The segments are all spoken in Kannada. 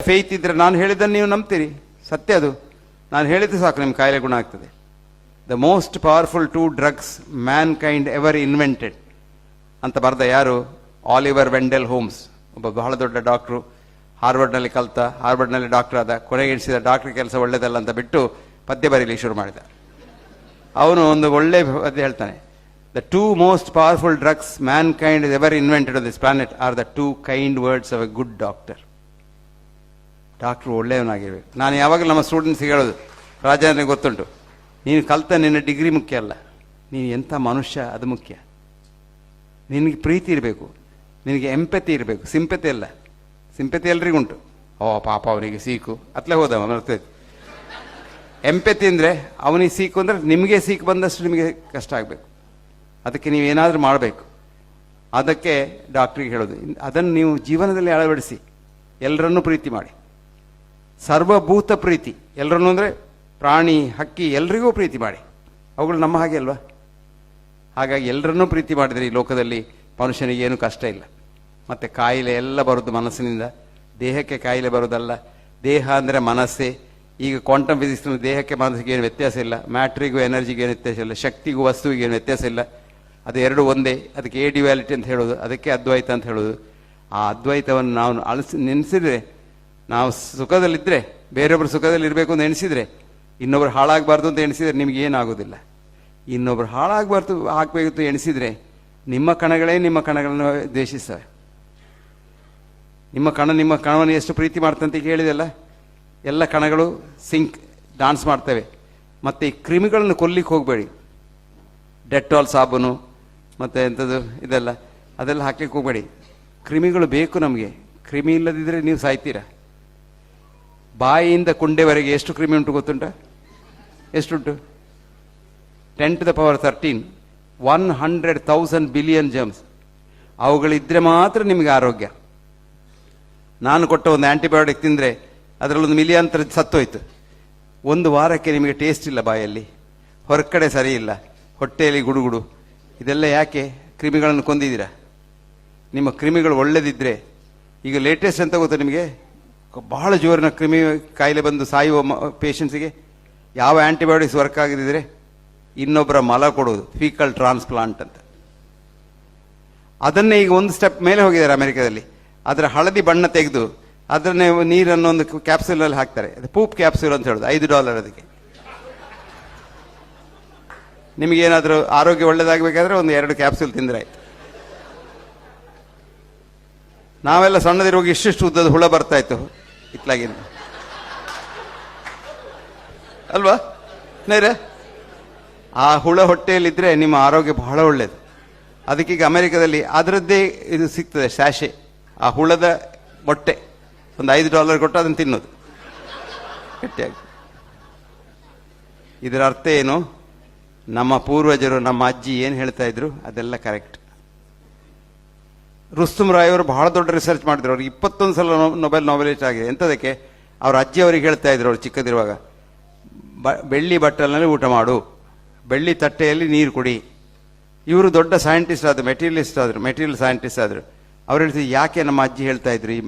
ಫೇತ್ ಇದ್ರೆ ನಾನು ಹೇಳಿದ್ದನ್ನು ನೀವು ನಂಬ್ತೀರಿ, ಸತ್ಯ ಅದು. ನಾನು ಹೇಳಿದ್ದು ಸಾಕು ನಿಮ್ಮ ಕಾಯಿಲೆ ಗುಣ ಆಗ್ತದೆ. The most powerful 2 drugs man kind ever invented ಅಂತ ಬರೆದ ಯಾರು? ಆಲಿವರ್ ವೆಂಡೆಲ್ ಹೋಮ್ಸ್, ಒಬ್ಬ ಬಹಳ ದೊಡ್ಡ ಡಾಕ್ಟ್ರು. ಹಾರ್ವರ್ಡ್ನಲ್ಲಿ ಕಲ್ತ, ಹಾರ್ವರ್ಡ್ನಲ್ಲಿ ಡಾಕ್ಟರ್ ಆದ, ಕೊನೆಗೆ ಎಣಿಸಿದ ಡಾಕ್ಟರ್ ಕೆಲಸ ಒಳ್ಳೆಯದಲ್ಲ ಅಂತ ಬಿಟ್ಟು ಪದ್ಯ ಬರೀಲಿಕ್ಕೆ ಶುರು ಮಾಡಿದ. ಅವನು ಒಂದು ಒಳ್ಳೆ ಪದ್ಯ ಹೇಳ್ತಾನೆ, the 2 most powerful drugs mankind has ever invented on this planet are the 2 kind words of a good doctor. Doctor ಒಳ್ಳೆಯವನಾಗಿರ್ಬೇಕು. ನಾನು ಯಾವಾಗಲೂ ನಮ್ಮ ಸ್ಟೂಡೆಂಟ್ಸ್ಗೆ ಹೇಳೋದು, ರಾಜನಿಗೆ ಗೊತ್ತುಂಟು, ನೀನು ಕಲ್ತ ನಿನ್ನ ಡಿಗ್ರಿ ಮುಖ್ಯ ಅಲ್ಲ, ನೀನು ಎಂಥ ಮನುಷ್ಯ ಅದು ಮುಖ್ಯ. ನಿನಗೆ ಪ್ರೀತಿ ಇರಬೇಕು, ನಿನಗೆ ಎಂಪತಿ ಇರಬೇಕು, ಸಿಂಪತಿ ಅಲ್ಲ. ಸಿಂಪತಿ ಎಲ್ರಿಗುಂಟು, ಓ ಪಾಪ ಅವನಿಗೆ ಸೀಕು ಅತ್ಲೇ ಹೋದವ ಬರ್ತದೆ. ಎಂಪತಿ ಅಂದರೆ ಅವನಿಗೆ ಸೀಕು ಅಂದರೆ ನಿಮಗೆ ಸೀಕು ಬಂದಷ್ಟು ನಿಮಗೆ ಕಷ್ಟ ಆಗಬೇಕು, ಅದಕ್ಕೆ ನೀವೇನಾದರೂ ಮಾಡಬೇಕು. ಅದಕ್ಕೆ ಡಾಕ್ಟ್ರಿಗೆ ಹೇಳೋದು, ಅದನ್ನು ನೀವು ಜೀವನದಲ್ಲಿ ಅಳವಡಿಸಿ. ಎಲ್ಲರನ್ನೂ ಪ್ರೀತಿ ಮಾಡಿ, ಸರ್ವಭೂತ ಪ್ರೀತಿ. ಎಲ್ಲರನ್ನೂ ಅಂದರೆ ಪ್ರಾಣಿ, ಹಕ್ಕಿ, ಎಲ್ರಿಗೂ ಪ್ರೀತಿ ಮಾಡಿ. ಅವುಗಳು ನಮ್ಮ ಹಾಗೆ ಅಲ್ವಾ? ಹಾಗಾಗಿ ಎಲ್ಲರನ್ನೂ ಪ್ರೀತಿ ಮಾಡಿದರೆ ಈ ಲೋಕದಲ್ಲಿ ಮನುಷ್ಯನಿಗೆ ಏನೂ ಕಷ್ಟ ಇಲ್ಲ. ಮತ್ತು ಕಾಯಿಲೆ ಎಲ್ಲ ಬರೋದು ಮನಸ್ಸಿನಿಂದ. ದೇಹಕ್ಕೆ ಕಾಯಿಲೆ ಬರೋದಲ್ಲ, ದೇಹ ಅಂದರೆ ಮನಸ್ಸೇ. ಈಗ ಕ್ವಾಂಟಮ್ ಫಿಸಿಕ್ಸ್ನಲ್ಲಿ ದೇಹಕ್ಕೆ ಮನಸ್ಸಿಗೆ ಏನು ವ್ಯತ್ಯಾಸ ಇಲ್ಲ, ಮ್ಯಾಟ್ರಿಗೂ ಎನರ್ಜಿಗೆ ಏನು ವ್ಯತ್ಯಾಸ ಇಲ್ಲ, ಶಕ್ತಿಗೂ ವಸ್ತುವಿಗೆ ಏನು ವ್ಯತ್ಯಾಸ ಇಲ್ಲ. ಅದು ಎರಡು ಒಂದೇ. ಅದಕ್ಕೆ ಎ ಡ್ಯುಯಾಲಿಟಿ ಅಂತ ಹೇಳೋದು, ಅದಕ್ಕೆ ಅದ್ವೈತ ಅಂತ ಹೇಳೋದು. ಆ ಅದ್ವೈತವನ್ನು ನಾವು ನೆನೆಸಿದರೆ, ನಾವು ಸುಖದಲ್ಲಿದ್ದರೆ, ಬೇರೊಬ್ಬರು ಸುಖದಲ್ಲಿ ಇರಬೇಕು ಅಂತ ಎಣಿಸಿದರೆ, ಇನ್ನೊಬ್ರು ಹಾಳಾಗಬಾರ್ದು ಅಂತ ಎಣಿಸಿದರೆ ನಿಮ್ಗೆ ಏನಾಗೋದಿಲ್ಲ. ಇನ್ನೊಬ್ರು ಹಾಳಾಗಬಾರ್ದು ಆಗಬೇಕು ಅಂತ ಎಣಿಸಿದರೆ ನಿಮ್ಮ ಕಣಗಳೇ ನಿಮ್ಮ ಕಣಗಳನ್ನು ದ್ವೇಷಿಸ್ತವೆ. ನಿಮ್ಮ ಕಣವನ್ನು ಎಷ್ಟು ಪ್ರೀತಿ ಮಾಡ್ತಂತ ಕೇಳಿದೆಲ್ಲ, ಎಲ್ಲ ಕಣಗಳು ಡಾನ್ಸ್ ಮಾಡ್ತವೆ. ಮತ್ತು ಈ ಕ್ರಿಮಿಗಳನ್ನು ಕೊಲ್ಲಿಕ್ಕೆ ಹೋಗಬೇಡಿ. ಡೆಟಾಲ್ ಸಾಬೂನು ಮತ್ತು ಎಂಥದ್ದು ಇದೆಲ್ಲ ಅದೆಲ್ಲ ಹಾಕ್ಲಿಕ್ಕೆ ಹೋಗಬೇಡಿ. ಕ್ರಿಮಿಗಳು ಬೇಕು ನಮಗೆ. ಕ್ರಿಮಿ ಇಲ್ಲದಿದ್ದರೆ ನೀವು ಸಾಯ್ತೀರ. ಬಾಯಿಯಿಂದ ಕುಂಡೆವರೆಗೆ ಎಷ್ಟು ಕ್ರಿಮಿ ಉಂಟು ಗೊತ್ತುಂಟ? ಎಷ್ಟುಂಟು? 10 to the power 13, 100,000 billion germs. ಅವುಗಳಿದ್ದರೆ ಮಾತ್ರ ನಿಮಗೆ ಆರೋಗ್ಯ. ನಾನು ಕೊಟ್ಟ ಒಂದು ಆ್ಯಂಟಿಬಯೋಟಿಕ್ ತಿಂದರೆ ಅದರಲ್ಲೊಂದು ಮಿಲಿಯಾಂತರ ಸತ್ತೋಯ್ತು. ಒಂದು ವಾರಕ್ಕೆ ನಿಮಗೆ ಟೇಸ್ಟ್ ಇಲ್ಲ ಬಾಯಲ್ಲಿ, ಹೊರಗಡೆ ಸರಿ ಇಲ್ಲ, ಹೊಟ್ಟೆಯಲ್ಲಿ ಗುಡುಗುಡು. ಇದೆಲ್ಲ ಯಾಕೆ? ಕ್ರಿಮಿಗಳನ್ನು ಕೊಂದಿದ್ದೀರಾ. ನಿಮ್ಮ ಕ್ರಿಮಿಗಳು ಒಳ್ಳೆದಿದ್ದರೆ, ಈಗ ಲೇಟೆಸ್ಟ್ ಅಂತ ಗೊತ್ತಾ ನಿಮಗೆ, ಬಹಳ ಜೋರಿನ ಕ್ರಿಮಿ ಕಾಯಿಲೆ ಬಂದು ಸಾಯುವ ಪೇಷಂಟ್ಸಿಗೆ ಯಾವ ಆ್ಯಂಟಿಬಯೋಟಿಕ್ಸ್ ವರ್ಕ್ ಆಗದಿದ್ದರೆ ಇನ್ನೊಬ್ಬರ ಮಲ ಕೊಡೋದು, ಫೀಕಲ್ ಟ್ರಾನ್ಸ್ಪ್ಲಾಂಟ್ ಅಂತ. ಅದನ್ನೇ ಈಗ ಒಂದು ಸ್ಟೆಪ್ ಮೇಲೆ ಹೋಗಿದ್ದಾರೆ ಅಮೆರಿಕದಲ್ಲಿ. ಅದರ ಹಳದಿ ಬಣ್ಣ ತೆಗೆದು ಅದನ್ನೇ ನೀರನ್ನು ಒಂದು ಕ್ಯಾಪ್ಸೂಲಲ್ಲಿ ಹಾಕ್ತಾರೆ. ಅದು ಪೂಪ್ ಕ್ಯಾಪ್ಸೂಲ್ ಅಂತ ಹೇಳೋದು, $5 ಅದಕ್ಕೆ. ನಿಮಗೇನಾದರೂ ಆರೋಗ್ಯ ಒಳ್ಳೇದಾಗಬೇಕಾದ್ರೆ ಒಂದು 2 ಕ್ಯಾಪ್ಸೂಲ್ ತಿಂದರೆ ಆಯ್ತು. ನಾವೆಲ್ಲ ಸಣ್ಣದಿರುವಾಗ ಇಷ್ಟಿಷ್ಟು ಉದ್ದದ ಹುಳ ಬರ್ತಾ ಇತ್ತು ಇತ್ಲಾಗಿಂದ ಅಲ್ವಾ ನೇರ? ಆ ಹುಳ ಹೊಟ್ಟೆಯಲ್ಲಿದ್ದರೆ ನಿಮ್ಮ ಆರೋಗ್ಯ ಬಹಳ ಒಳ್ಳೆಯದು. ಅದಕ್ಕೀಗ ಅಮೆರಿಕದಲ್ಲಿ ಅದರದ್ದೇ ಇದು ಸಿಗ್ತದೆ, ಸ್ಯಾಶೆ. ಆ ಹುಳದ ಮೊಟ್ಟೆ ಒಂದು $5 ಕೊಟ್ಟು ಅದನ್ನು ತಿನ್ನೋದು ಗಟ್ಟಿಯಾಗಿ. ಇದರ ಅರ್ಥ ಏನು? ನಮ್ಮ ಪೂರ್ವಜರು, ನಮ್ಮ ಅಜ್ಜಿ ಏನು ಹೇಳ್ತಾ ಇದ್ರು ಅದೆಲ್ಲ ಕರೆಕ್ಟ್. ರುಸ್ತುಂ ರಾಯ್ ಅವರು ಬಹಳ ದೊಡ್ಡ ರಿಸರ್ಚ್ ಮಾಡಿದ್ರು. ಅವ್ರಿಗೆ 21 ಸಲ ನೊಬೆಲ್ ನಾವೆಲಿಸ್ಟ್ ಆಗಿದೆ. ಎಂಥದಕ್ಕೆ? ಅವ್ರ ಅಜ್ಜಿ ಅವರಿಗೆ ಹೇಳ್ತಾ ಇದ್ರು, ಅವ್ರು ಚಿಕ್ಕದಿರುವಾಗ, ಬೆಳ್ಳಿ ಬಟ್ಟಲಿನಲ್ಲಿ ಊಟ ಮಾಡು, ಬೆಳ್ಳಿ ತಟ್ಟೆಯಲ್ಲಿ ನೀರು ಕುಡಿ. ಇವರು ದೊಡ್ಡ ಸೈಂಟಿಸ್ಟ್ ಆದರು, ಮೆಟೀರಿಯಲ್ ಸೈಂಟಿಸ್ಟ್ ಆದರು. ಅವ್ರು ಹೇಳ್ತಿದ್ರು, ಯಾಕೆ ನಮ್ಮ ಅಜ್ಜಿ ಹೇಳ್ತಾ ಇದ್ರು ಈ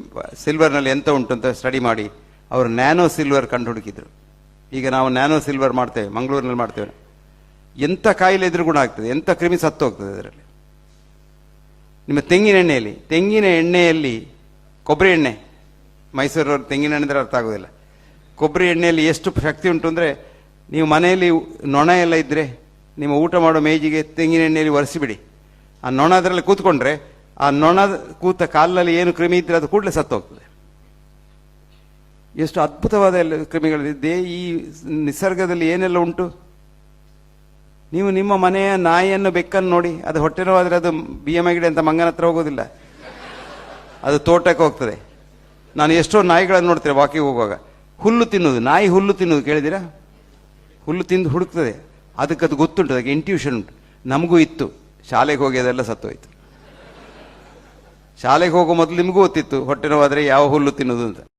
ಸಿಲ್ವರ್ನಲ್ಲಿ ಎಂತ ಉಂಟು ಅಂತ ಸ್ಟಡಿ ಮಾಡಿ ಅವರು ನ್ಯಾನೋ ಸಿಲ್ವರ್ ಕಂಡು ಹುಡುಕಿದ್ರು. ಈಗ ನಾವು ನ್ಯಾನೋ ಸಿಲ್ವರ್ ಮಾಡ್ತೇವೆ, ಮಂಗಳೂರಿನಲ್ಲಿ ಮಾಡ್ತೇವೆ. ಎಂಥ ಕಾಯಿಲೆ ಇದ್ರೂ ಗುಣ ಆಗ್ತದೆ, ಎಂಥ ಕ್ರಿಮಿ ಸತ್ತು ಹೋಗ್ತದೆ ಅದರಲ್ಲಿ. ನಿಮ್ಮ ತೆಂಗಿನ ಎಣ್ಣೆಯಲ್ಲಿ ಕೊಬ್ಬರಿ ಎಣ್ಣೆ, ಮೈಸೂರವ್ರು ತೆಂಗಿನ ಎಣ್ಣೆ ಅಂದರೆ ಅರ್ಥ ಆಗೋದಿಲ್ಲ. ಕೊಬ್ಬರಿ ಎಣ್ಣೆಯಲ್ಲಿ ಎಷ್ಟು ಶಕ್ತಿ ಉಂಟು ಅಂದರೆ, ನೀವು ಮನೆಯಲ್ಲಿ ನೊಣ ಎಲ್ಲ ಇದ್ದರೆ ನಿಮ್ಮ ಊಟ ಮಾಡೋ ಮೇಜಿಗೆ ತೆಂಗಿನ ಎಣ್ಣೆಯಲ್ಲಿ ಒರೆಸಿಬಿಡಿ. ಆ ನೊಣ ಅದರಲ್ಲಿ ಕೂತ್ಕೊಂಡ್ರೆ ಆ ನೊಣ ಕೂತ ಕಾಲಿನಲ್ಲಿ ಏನು ಕ್ರಿಮಿ ಇದ್ದರೆ ಅದು ಕೂಡಲೇ ಸತ್ತು ಹೋಗ್ತದೆ. ಎಷ್ಟು ಅದ್ಭುತವಾದ ಎಲ್ಲ ಕ್ರಿಮಿಗಳಿದೆ ಈ ನಿಸರ್ಗದಲ್ಲಿ, ಏನೆಲ್ಲ ಉಂಟು. ನೀವು ನಿಮ್ಮ ಮನೆಯ ನಾಯಿಯನ್ನು, ಬೆಕ್ಕನ್ನು ನೋಡಿ, ಅದು ಹೊಟ್ಟೆ ನೋವಾದರೆ ಅದು BMI ಗಿಡ ಅಂತ ಮಂಗನ ಹತ್ರ ಹೋಗೋದಿಲ್ಲ, ಅದು ತೋಟಕ್ಕೆ ಹೋಗ್ತದೆ. ನಾನು ಎಷ್ಟೋ ನಾಯಿಗಳನ್ನು ನೋಡ್ತೇನೆ ವಾಕಿಂಗ್ ಹೋಗುವಾಗ, ಹುಲ್ಲು ತಿನ್ನೋದು. ನಾಯಿ ಹುಲ್ಲು ತಿನ್ನೋದು ಕೇಳಿದ್ದೀರಾ? ಹುಲ್ಲು ತಿಂದು ಹುಡುಕ್ತದೆ. ಅದಕ್ಕೆ ಅದು ಗೊತ್ತುಂಟು, ಅದಕ್ಕೆ ಇಂಟ್ಯೂಷನ್ ಉಂಟು. ನಮಗೂ ಇತ್ತು, ಶಾಲೆಗೆ ಹೋಗಿ ಅದೆಲ್ಲ ಸತ್ತೋಯ್ತು. ಶಾಲೆಗೆ ಹೋಗೋ ಮೊದಲು ನಿಮಗೂ ಗೊತ್ತಿತ್ತು ಹೊಟ್ಟೆ ನೋವಾದರೆ ಯಾವ ಹುಲ್ಲು ತಿನ್ನೋದು ಅಂತ.